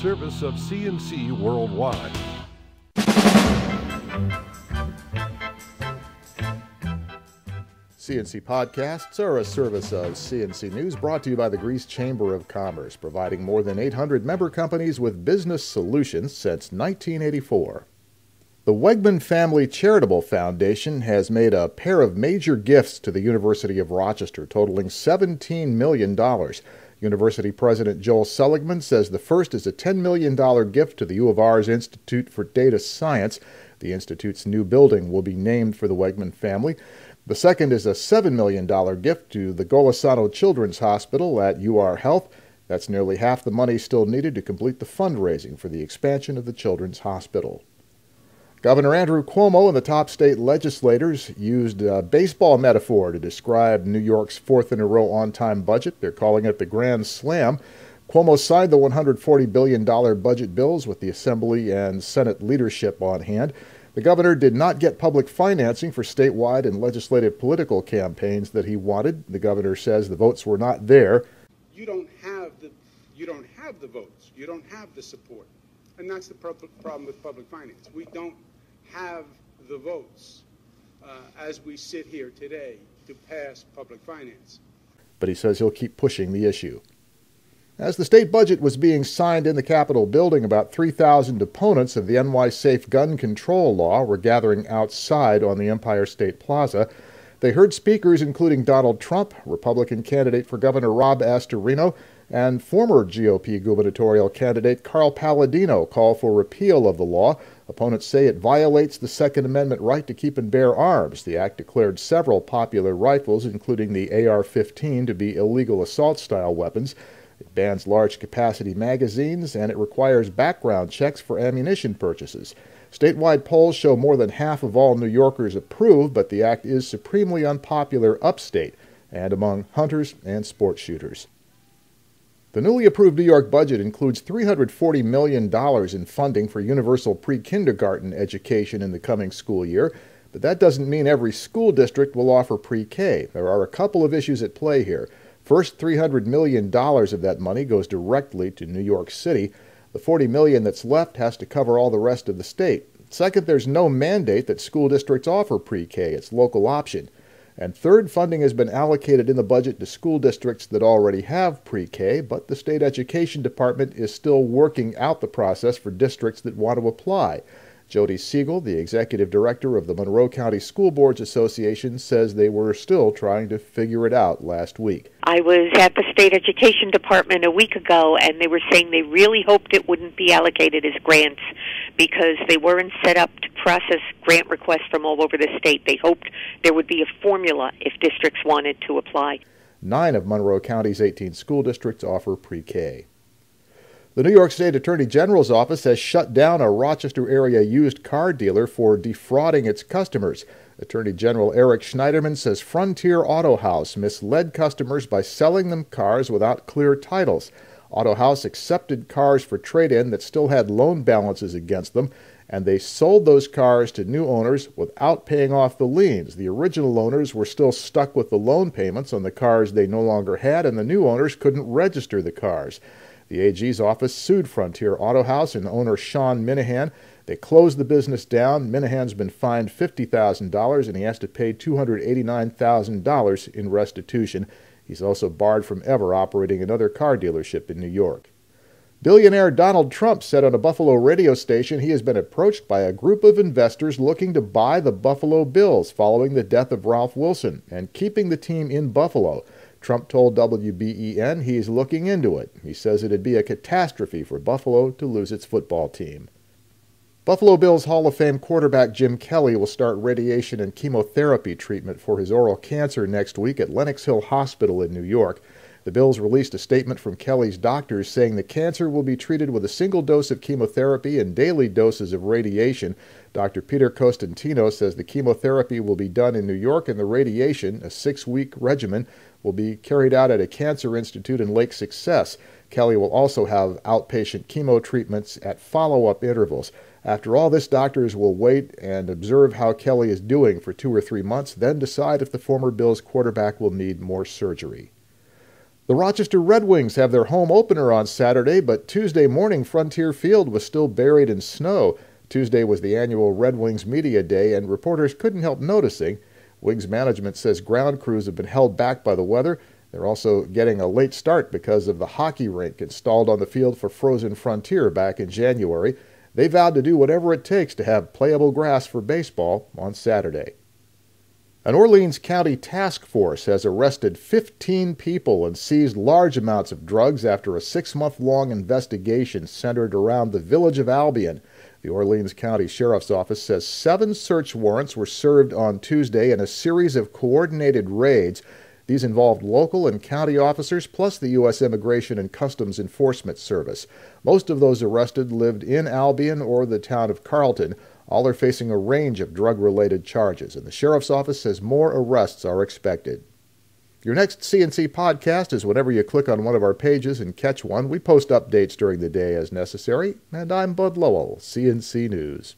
service of CNC Worldwide. CNC Podcasts are a service of CNC News brought to you by the Greece Chamber of Commerce, providing more than 800 member companies with business solutions since 1984. The Wegman Family Charitable Foundation has made a pair of major gifts to the University of Rochester, totaling $17 million. University President Joel Seligman says the first is a $10 million gift to the U of R's Institute for Data Science. The institute's new building will be named for the Wegman family. The second is a $7 million gift to the Golisano Children's Hospital at UR Health. That's nearly half the money still needed to complete the fundraising for the expansion of the Children's Hospital. Governor Andrew Cuomo and the top state legislators used a baseball metaphor to describe New York's fourth-in-a-row on-time budget. They're calling it the Grand Slam. Cuomo signed the $140 billion budget bills with the Assembly and Senate leadership on hand. The governor did not get public financing for statewide and legislative political campaigns that he wanted. The governor says the votes were not there. You don't have the votes. You don't have the support. And that's the problem with public finance. We don't have the votes as we sit here today to pass public finance. But he says he'll keep pushing the issue. As the state budget was being signed in the Capitol building, about 3,000 opponents of the NY Safe gun control law were gathering outside on the Empire State Plaza. They heard speakers including Donald Trump, Republican candidate for Governor Rob Astorino, and former GOP gubernatorial candidate Carl Palladino call for repeal of the law. Opponents say it violates the Second Amendment right to keep and bear arms. The act declared several popular rifles, including the AR-15, to be illegal assault-style weapons. It bans large-capacity magazines, and it requires background checks for ammunition purchases. Statewide polls show more than half of all New Yorkers approve, but the act is supremely unpopular upstate and among hunters and sport shooters. The newly approved New York budget includes $340 million in funding for universal pre-kindergarten education in the coming school year, but that doesn't mean every school district will offer pre-K. There are a couple of issues at play here. First, $300 million of that money goes directly to New York City. The $40 million that's left has to cover all the rest of the state. Second, there's no mandate that school districts offer pre-K. It's local option. And third, funding has been allocated in the budget to school districts that already have pre-K, but the state education department is still working out the process for districts that want to apply. Jody Siegel, the executive director of the Monroe County School Boards Association, says they were still trying to figure it out last week. I was at the state education department a week ago, and they were saying they really hoped it wouldn't be allocated as grants because they weren't set up to process grant requests from all over the state. They hoped there would be a formula if districts wanted to apply. 9 of Monroe County's 18 school districts offer pre-K. The New York State Attorney General's office has shut down a Rochester area used car dealer for defrauding its customers. Attorney General Eric Schneiderman says Frontier Auto House misled customers by selling them cars without clear titles. Auto House accepted cars for trade-in that still had loan balances against them, and they sold those cars to new owners without paying off the liens. The original owners were still stuck with the loan payments on the cars they no longer had, and the new owners couldn't register the cars. The AG's office sued Frontier Auto House and owner Sean Minahan. They closed the business down. Minahan's been fined $50,000, and he has to pay $289,000 in restitution. He's also barred from ever operating another car dealership in New York. Billionaire Donald Trump said on a Buffalo radio station he has been approached by a group of investors looking to buy the Buffalo Bills following the death of Ralph Wilson and keeping the team in Buffalo. Trump told WBEN he's looking into it. He says it'd be a catastrophe for Buffalo to lose its football team. Buffalo Bills Hall of Fame quarterback Jim Kelly will start radiation and chemotherapy treatment for his oral cancer next week at Lenox Hill Hospital in New York. The Bills released a statement from Kelly's doctors saying the cancer will be treated with a single dose of chemotherapy and daily doses of radiation. Dr. Peter Costantino says the chemotherapy will be done in New York and the radiation, a 6-week regimen, will be carried out at a cancer institute in Lake Success. Kelly will also have outpatient chemo treatments at follow-up intervals. After all this, doctors will wait and observe how Kelly is doing for 2 or 3 months, then decide if the former Bills quarterback will need more surgery. The Rochester Red Wings have their home opener on Saturday, but Tuesday morning Frontier Field was still buried in snow. Tuesday was the annual Red Wings Media Day, and reporters couldn't help noticing. Wings management says ground crews have been held back by the weather. They're also getting a late start because of the hockey rink installed on the field for Frozen Frontier back in January. They vowed to do whatever it takes to have playable grass for baseball on Saturday. An Orleans County task force has arrested 15 people and seized large amounts of drugs after a 6-month-long investigation centered around the village of Albion. The Orleans County Sheriff's Office says 7 search warrants were served on Tuesday in a series of coordinated raids. These involved local and county officers plus the U.S. Immigration and Customs Enforcement Service. Most of those arrested lived in Albion or the town of Carlton. All are facing a range of drug-related charges, and the Sheriff's Office says more arrests are expected. Your next CNC podcast is whenever you click on one of our pages and catch one. We post updates during the day as necessary, and I'm Bud Lowell, CNC News.